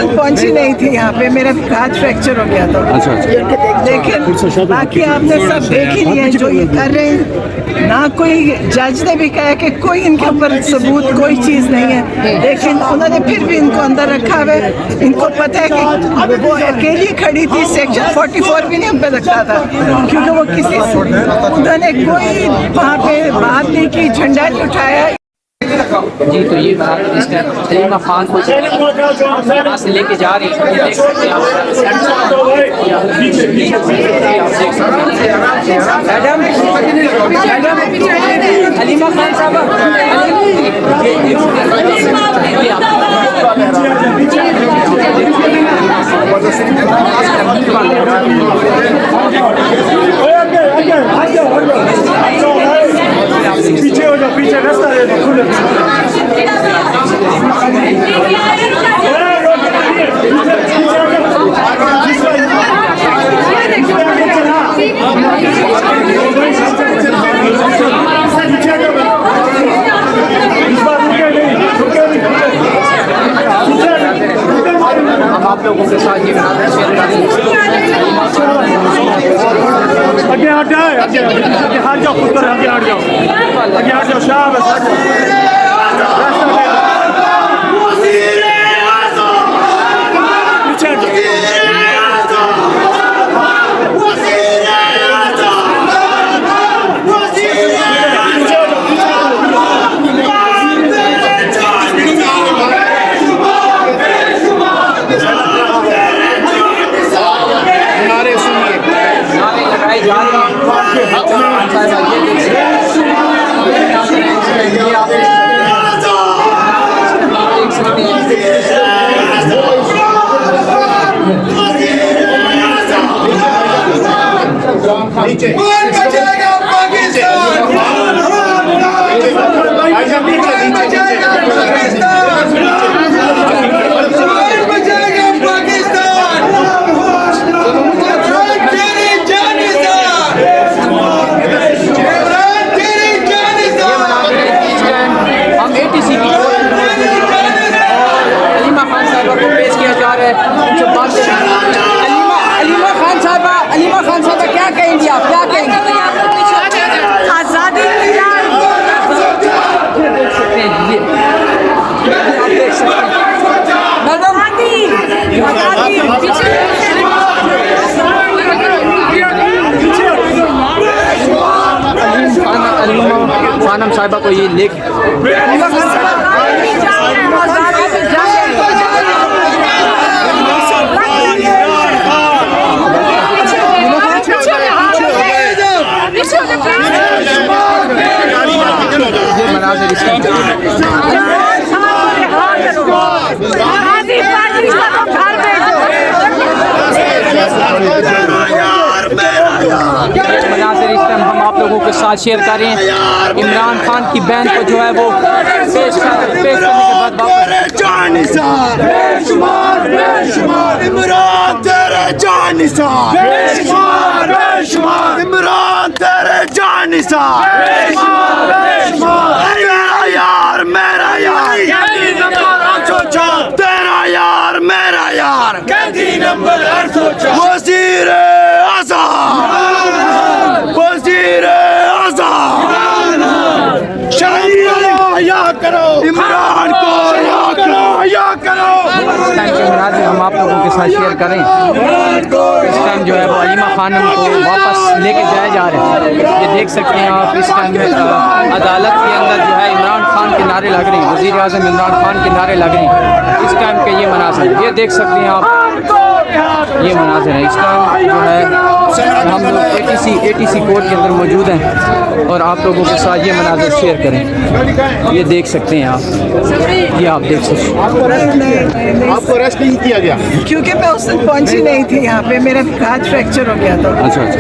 दिन पहुंची नहीं थी यहाँ पे, मेरा हाथ फ्रैक्चर हो गया था। अच्छा अच्छा। लेकिन बाकी आपने सब देख ही लिया जो ये कर रहे हैं। ना कोई जज ने भी कहा कि कोई इनके ऊपर सबूत कोई चीज़ नहीं है, लेकिन उन्होंने फिर भी इनको अंदर रखा हुआ है। इनको पता है कि वो अकेली खड़ी थी, सेक्शन 44 भी नहीं उन पर लगता था, क्योंकि वो किसी उन्होंने कोई वहाँ पे बात नहीं की, झंडा नहीं उठाया। जी, तो ये बात इस टाइम सलीमा खान को यहाँ से लेके जा रही है, देख सकते हैं मैडम हलीमा खान साहब पीछे हो जाओ, पीछे रास्ता दे दो खुले। हम आप लोगों के साथ ये शेयर कर रहे हैं। आगे हट जाओ, आगे हट जाओ, खुद कर आगे हट जाओ, आगे हट जाओ, शाबाश हट जाओ, रास्ता दे दो। हलीमा खान साहब क्या कहेंगी आप, क्या कहेंगी? आज़ादी खानम साहिबा को ये लेख मनाज़िर इस टाइम हम आप लोगों के साथ शेयर कर रहे हैं। इमरान खान की बहन को जो है वो पेश करने के बाद वापस इमरान तेरे जानिसार, इमरान तेरे जानिसार, मेरा यार, मेरा यार, तेरा यार, मेरा यार, वज़ीर आज़म, वज़ीर आज़म, या करो इमरान को, या करो, या करो। हम आप लोगों के साथ शेयर करें। इस टाइम जो है वो हलीमा खानम को वापस लेके जाए जा रहे हैं। ये देख सकते हैं आप, इस टाइम अदालत के अंदर जो है इमरान खान के नारे लग रहे हैं, वज़ीर आज़म इमरान खान के नारे लग रहे हैं। इस टाइम के ये मनाज़िर ये देख सकते हैं आप, ये मनाज़िर है। इस टाइम जो है हम लोग ATC कोर्ट के अंदर मौजूद हैं और आप लोगों के साथ ये मनाज़िर शेयर करें। ये देख सकते हैं आप, ये आप देख सकते हैं। आपको अरेस्ट नहीं किया गया क्योंकि मैं उस दिन पहुंची नहीं थी यहाँ पे, मेरा हाथ फ्रैक्चर हो गया था। अच्छा अच्छा।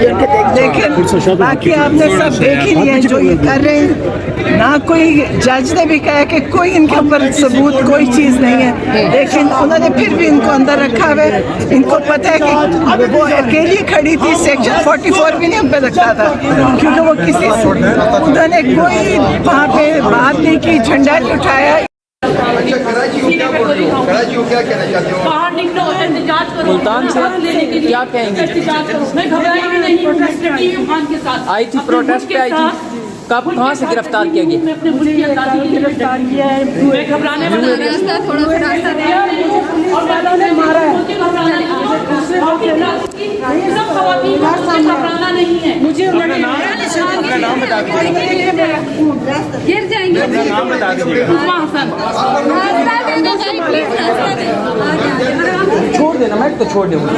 लेकिन बाकी आपने सब देख ही लिया जो ये कर रहे हैं। ना कोई जज ने भी कहा कि कोई इनके ऊपर सबूत कोई चीज़ नहीं है, लेकिन उन्होंने फिर भी इनको अंदर रखा हुआ है। इनको पता है कि वो अकेली खड़ी थी, सेक्शन 44 भी नहीं उन पर लगता था, क्योंकि वो किसी उन्होंने कोई वहाँ पे बात नहीं की, झंडा नहीं उठाया। क्या कहना चाहते हो? बाहर निकलो, एहतजाज करो। मुल्तान से बाहर लेने के लिए क्या कहेंगे? एहतजाज करो। मैं घबराई भी नहीं हूँ, मैं स्टेटी हूँ खान के साथ। आई थी, अपने प्रोटेस्ट मुल्क पे आई के थी। साथ- कब कहाँ से गिरफ्तार किया गया? मैं अपने मुल्क की आज़ादी के लिए गिरफ्तार किया है। मैं घबराने वाला नहीं हूँ। और वालों ने मारा है। मुझे घबराना नहीं है। सब ख़वातीन को मुझे घबराना नहीं है। मुझे गिर जाएंगे। उस्मा हसन। छोड़ देना, मैं तो छोड़ दूँगा।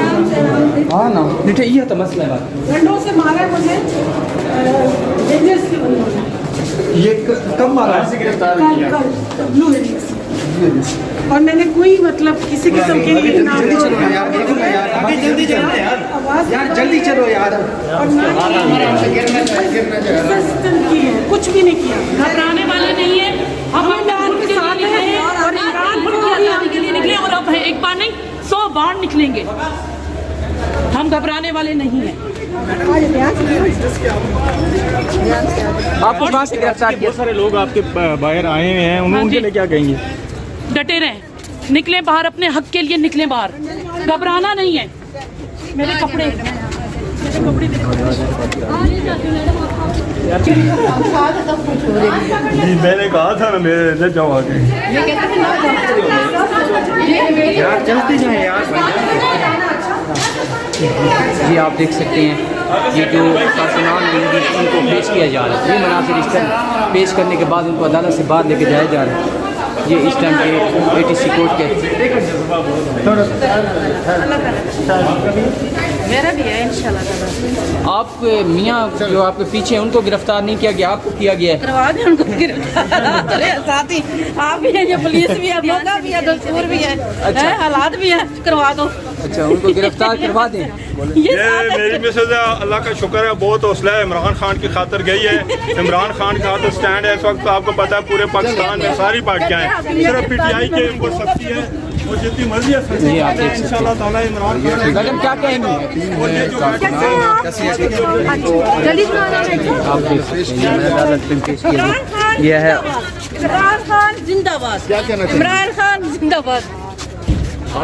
हाँ ना, निठे ये तो मसला है बात। डंडों से मारा है मुझे। एरियस के बंदों ने। ये कब मारा? ब्लू एरियस। और मैंने कोई मतलब किसी किस्म के लिए ना जल्दी चलो यार, जल्दी चलो यार। और ना की है, कुछ भी नहीं किया। घबराने वाले नहीं है। हम ईरान के साथ हैं और ईरान मुल्क की आज़ादी के लिए निकले और अब एक बार नहीं 100 बार निकलेंगे। हम घबराने वाले नहीं हैं। आपको कहाँ से गिरफ्तार किया? बहुत सारे लोग आपके बाहर आए हुए हैं, उनके लिए क्या कहेंगे? डटे रहें, निकलें बाहर, अपने हक के लिए निकलें बाहर, घबराना नहीं है। मेरे कपड़े मैंने कहा था ना, मेरे ले जाओ आगे। यार चलते जाए यार। जी आप देख सकते हैं ये जो कारकुनान हैं उनको पेश किया जा रहा है। ये मनासिर इस टाइम पेश करने के बाद उनको अदालत से बाहर लेके जाया जा रहा है। ये इस टाइम के ATC कोर्ट के मेरा भी है इंशाल्लाह। आप मियाँ जो आपके पीछे हैं उनको गिरफ्तार नहीं किया गया, आपको किया गया है। करवा दें उनको गिरफ्तार। अरे साथ ही आप भी हैं, ये पुलिस भी है, मौका भी है, दस्तूर भी है, हैं, हालात भी है, करवा दो। अच्छा, उनको गिरफ्तार करवा दें। ये साथ है। मेरी मिसेज है, अल्लाह का शुक्र है, बहुत हौसला है, इमरान खान की खातिर गई है। इमरान खान का तो स्टैंड है इस वक्त, आपको पता है पूरे पाकिस्तान में सारी पार्टियां हैं, सिर्फ PTI के ऊपर सख्ती है, वो जितनी मर्जी है सख्ती है। इंशाल्लाह ताला इमरान खान मैडम क्या कहेंगे? आप देख सकते हैं ये अदालत में पेश किया गया। ये है इमरान खान जिंदाबाद। क्या कहना चाहिए? इमरान खान जिंदाबाद।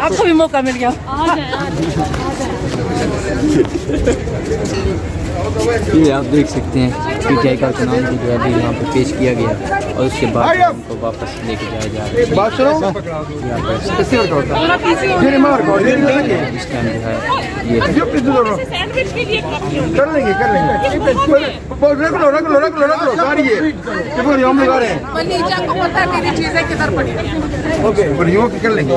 आपको भी मौका मिल गया। ये आप देख सकते हैं PTI कारकुनान को जो है अभी यहाँ पे पेश किया गया और उसके बाद उनको वापस लेके जाया जा रहा है। बात सुनो। इस टाइम जो है ये सैंडविच के लिए कर लेंगे रख लो सारी ये हम लगा रहे हैं। को पता है मेरी चीजें किधर पड़ी। ओके, कर लेंगे।